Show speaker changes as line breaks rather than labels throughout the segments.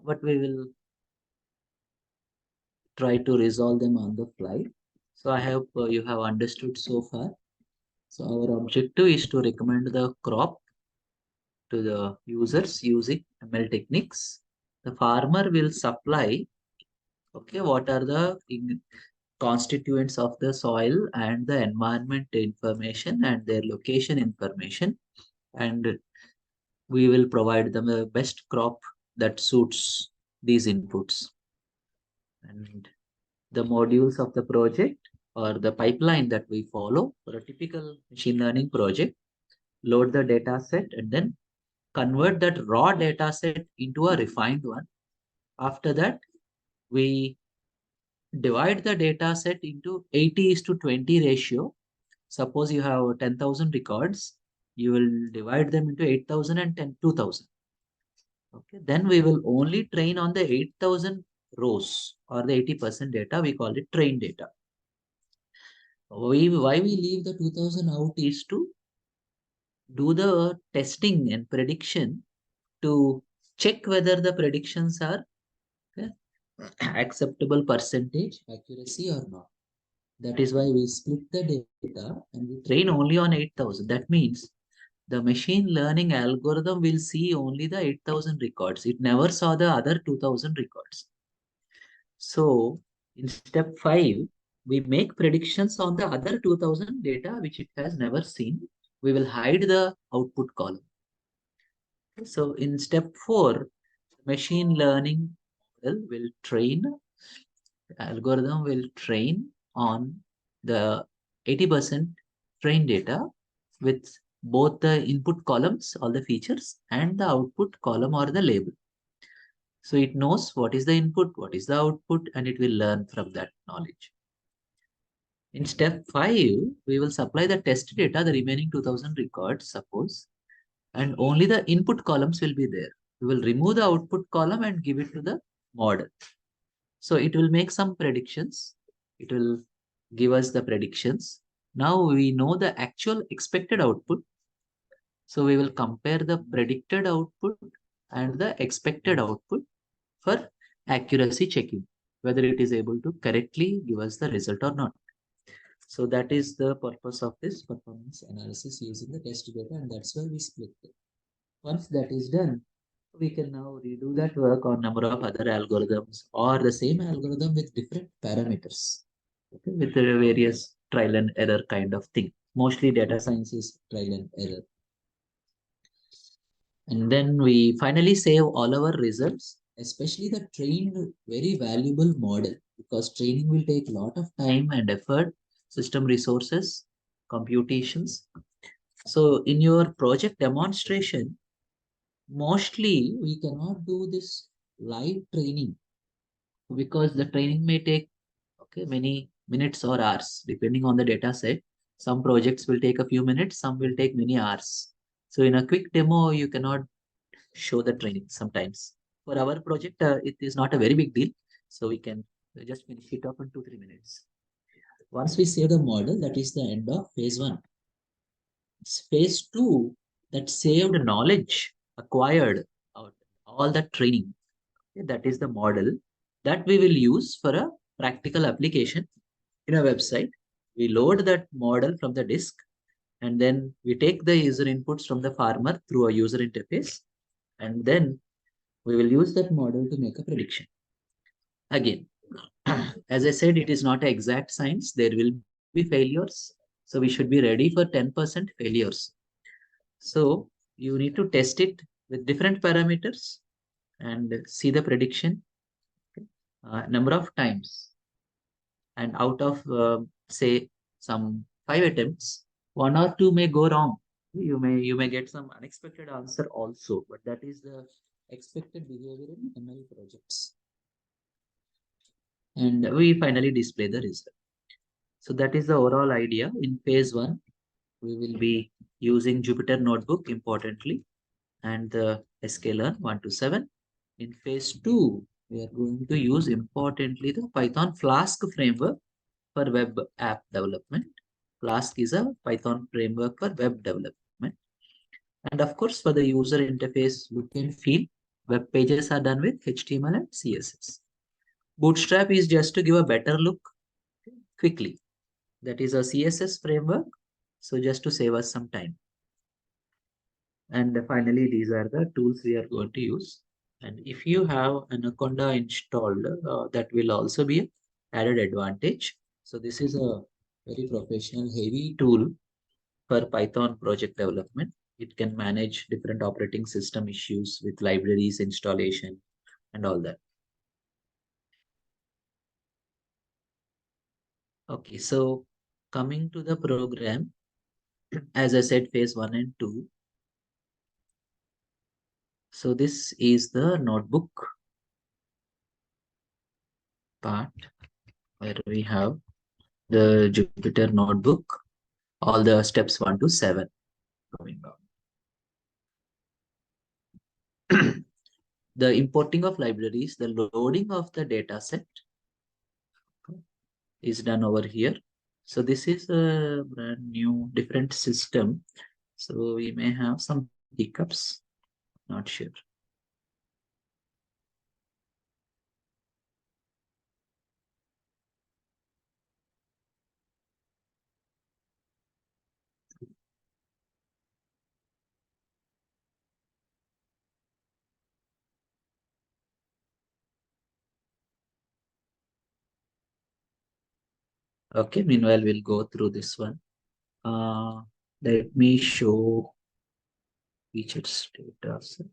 but we will try to resolve them on the fly. So I hope you have understood so far. So our objective is to recommend the crop to the users using ML techniques. The farmer will supply, okay, what are the constituents of the soil and the environment information and their location information, and we will provide them the best crop that suits these inputs. And the modules of the project or the pipeline that we follow for a typical machine learning project: load the data set and then convert that raw data set into a refined one. After that, we divide the data set into 80:20 ratio. Suppose you have 10,000 records, you will divide them into 8,000 and 2,000. Okay, then we will only train on the 8,000 rows or the 80% data. We call it train data. Why we leave the 2,000 out is to do the testing and prediction to check whether the predictions are, okay, acceptable percentage accuracy or not. That is why we split the data and we train only on 8,000. That means the machine learning algorithm will see only the 8,000 records. It never saw the other 2,000 records. So in step 5, we make predictions on the other 2,000 data which it has never seen. We will hide the output column. So in step 4, machine learning algorithm will train on the 80% train data with both the input columns, all the features, and the output column or the label. So it knows what is the input, what is the output, and it will learn from that knowledge. In step 5, we will supply the test data, the remaining 2,000 records, suppose, and only the input columns will be there. We will remove the output column and give it to the model. So it will make some predictions. It will give us the predictions. Now we know the actual expected output. So we will compare the predicted output and the expected output for accuracy checking, whether it is able to correctly give us the result or not. So that is the purpose of this performance analysis using the test data, and that's why we split it. Once that is done, we can now redo that work on number of other algorithms or the same algorithm with different parameters, okay, with the various trial and error kind of thing. Mostly data science is trial and error. And then we finally save all our results, especially the trained, very valuable model, because training will take a lot of time and effort, system resources, computations. So in your project demonstration, mostly we cannot do this live training because the training may take, okay, many minutes or hours depending on the data set. Some projects will take a few minutes, some will take many hours. So in a quick demo, you cannot show the training sometimes. For our project, it is not a very big deal. So we can just finish it up in 2-3 minutes. Once we save the model, that is the end of phase 1. Phase 2, that saved knowledge acquired out all that training, okay, that is the model that we will use for a practical application in a website. We load that model from the disk, and then we take the user inputs from the farmer through a user interface, and then we will use that model to make a prediction. Again, as I said, it is not an exact science. There will be failures. So we should be ready for 10% failures. So you need to test it with different parameters and see the prediction number of times. And out of, say, some 5 attempts, 1 or 2 may go wrong. You may get some unexpected answer also, but that is the expected behavior in ML projects. And we finally display the result. So that is the overall idea. In phase 1, we will be using Jupyter Notebook importantly, and the sklearn 1 to 7. In phase 2, we are going to use importantly the Python Flask framework for web app development. Flask is a Python framework for web development. And of course, for the user interface look and feel, Web pages are done with HTML and CSS. Bootstrap is just to give a better look quickly. That is a CSS framework. So just to save us some time. And finally, these are the tools we are going to use. And if you have Anaconda installed, that will also be an added advantage. So this is a very professional heavy tool for Python project development. It can manage different operating system issues with libraries, installation, and all that. Okay, so coming to the program, as I said, phase 1 and 2. So this is the notebook part where we have the Jupyter notebook, all the steps 1 to 7 coming down. The importing of libraries, the loading of the data set is done over here. So this is a brand new different system. So we may have some hiccups, not sure. Okay, meanwhile, we'll go through this one. Let me show features data set.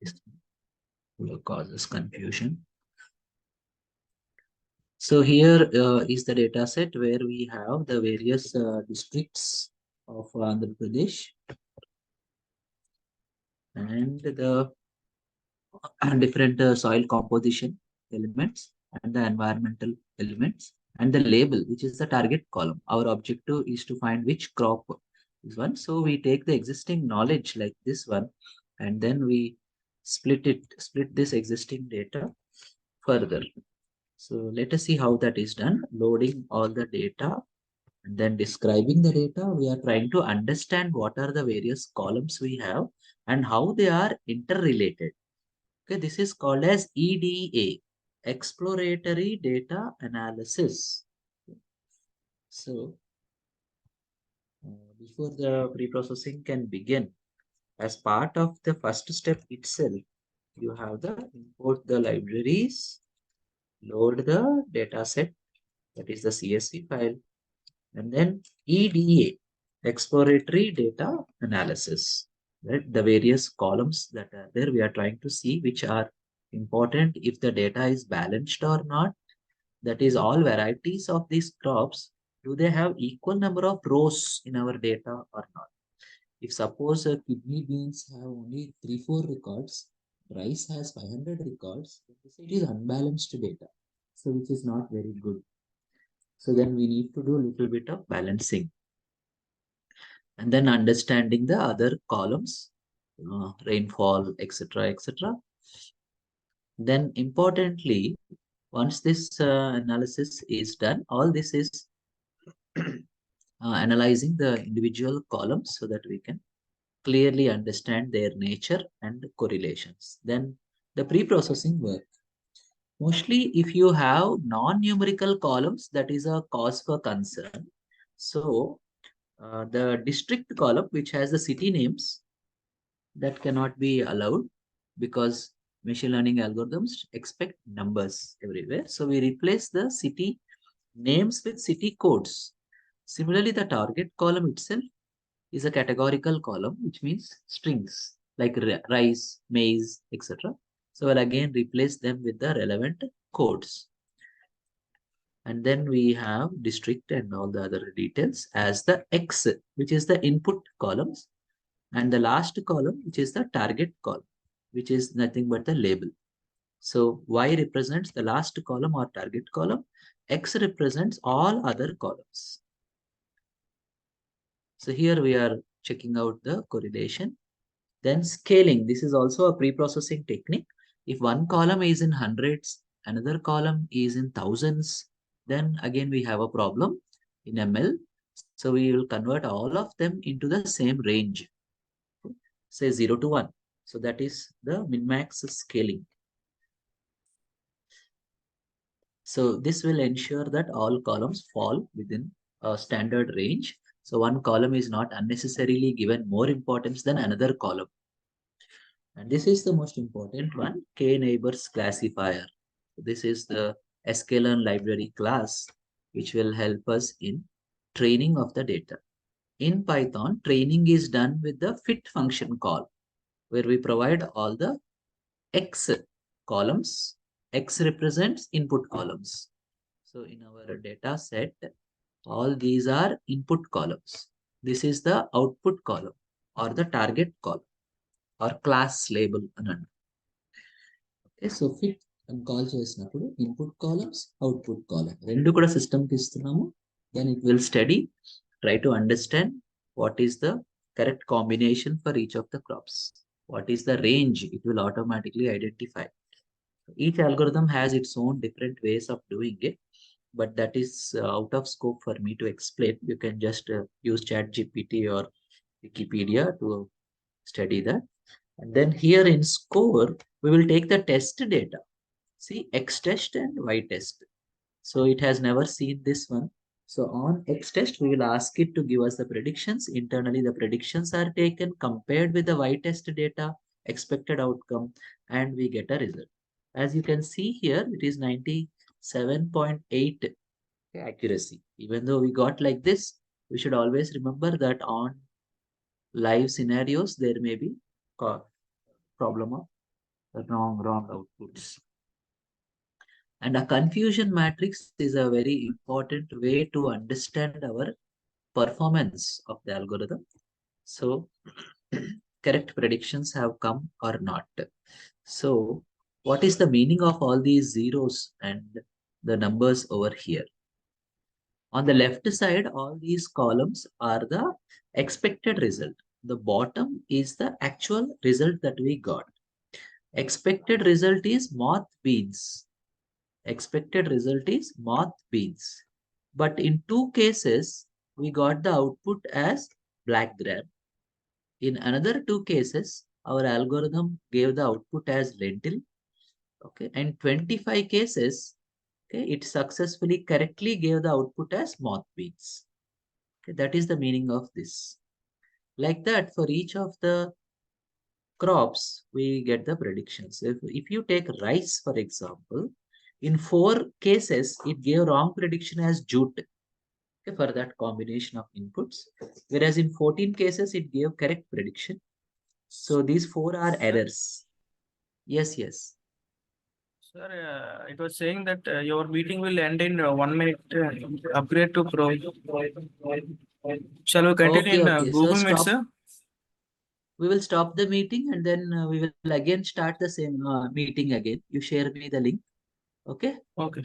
This will causes confusion. So here is the data set where we have the various districts of Andhra Pradesh and the different soil composition elements and the environmental elements and the label, which is the target column. Our objective is to find which crop is one. So we take the existing knowledge like this one, and then we split this existing data further. So let us see how that is done. Loading all the data and then describing the data. We are trying to understand what are the various columns we have and how they are interrelated. Okay, this is called as EDA, exploratory data analysis. So before the pre-processing can begin, as part of the first step itself, you have the import the libraries, load the data set, that is the CSV file, and then EDA, exploratory data analysis. Right? The various columns that are there, we are trying to see which are important if the data is balanced or not. That is all varieties of these crops. Do they have equal number of rows in our data or not? If suppose kidney beans have only 3-4 records, rice has 500 records, it is unbalanced data. So which is not very good. So then we need to do a little bit of balancing. And then understanding the other columns, rainfall, etc., etc. Then importantly, once this analysis is done, all this is analyzing the individual columns so that we can clearly understand their nature and correlations. Then the pre-processing work. Mostly if you have non-numerical columns, that is a cause for concern. So the district column, which has the city names, that cannot be allowed because machine learning algorithms expect numbers everywhere. So we replace the city names with city codes. Similarly, the target column itself is a categorical column, which means strings like rice, maize, etc. So we'll again replace them with the relevant codes. And then we have district and all the other details as the X, which is the input columns. And the last column, which is the target column, which is nothing but the label. So Y represents the last column or target column. X represents all other columns. So here we are checking out the correlation. Then scaling. This is also a pre-processing technique. If one column is in hundreds, another column is in thousands, then again we have a problem in ML. So we will convert all of them into the same range. say 0 to 1. So that is the min-max scaling. So this will ensure that all columns fall within a standard range. So one column is not unnecessarily given more importance than another column. And this is the most important one, k-neighbors classifier. This is the sklearn library class, which will help us in training of the data. In Python, training is done with the fit function call, where we provide all the X columns. X represents input columns. So in our data set, all these are input columns. This is the output column or the target column or class label. Okay, so fit and call చేసినప్పుడు input columns, output column. రెండు కూడా system కి ఇస్తున్నాము. Then it will study, try to understand what is the correct combination for each of the crops. What is the range? It will automatically identify. Each algorithm has its own different ways of doing it, but that is out of scope for me to explain. You can just use ChatGPT or Wikipedia to study that. And then here in score, we will take the test data. See, X test and Y test. So it has never seen this one. So on X test, we will ask it to give us the predictions. Internally, the predictions are taken, compared with the Y test data, expected outcome, and we get a result. As you can see here, it is 97.8 accuracy. Even though we got like this, we should always remember that on live scenarios, there may be problem of wrong outputs. And a confusion matrix is a very important way to understand our performance of the algorithm. So correct predictions have come or not. So what is the meaning of all these zeros and the numbers over here? On the left side, all these columns are the expected result. The bottom is the actual result that we got. Expected result is moth beans. Expected result is moth beans. But in two cases, we got the output as black gram. In another two cases, our algorithm gave the output as lentil. Okay, and 25 cases, okay, it successfully correctly gave the output as moth beans. Okay, that is the meaning of this. Like that, for each of the crops, we get the predictions. If you take rice, for example, in 4 cases, it gave wrong prediction as jute, okay, for that combination of inputs. Whereas in 14 cases, it gave correct prediction. So these 4 are errors. Yes, yes.
Sir, it was saying that your meeting will end in 1 minute. Upgrade to Pro. Shall we continue in
Okay.
Google
So
Meet,
stop.
sir?
We will stop the meeting and then we will again start the same meeting again. You share me the link. Okay.
Okay.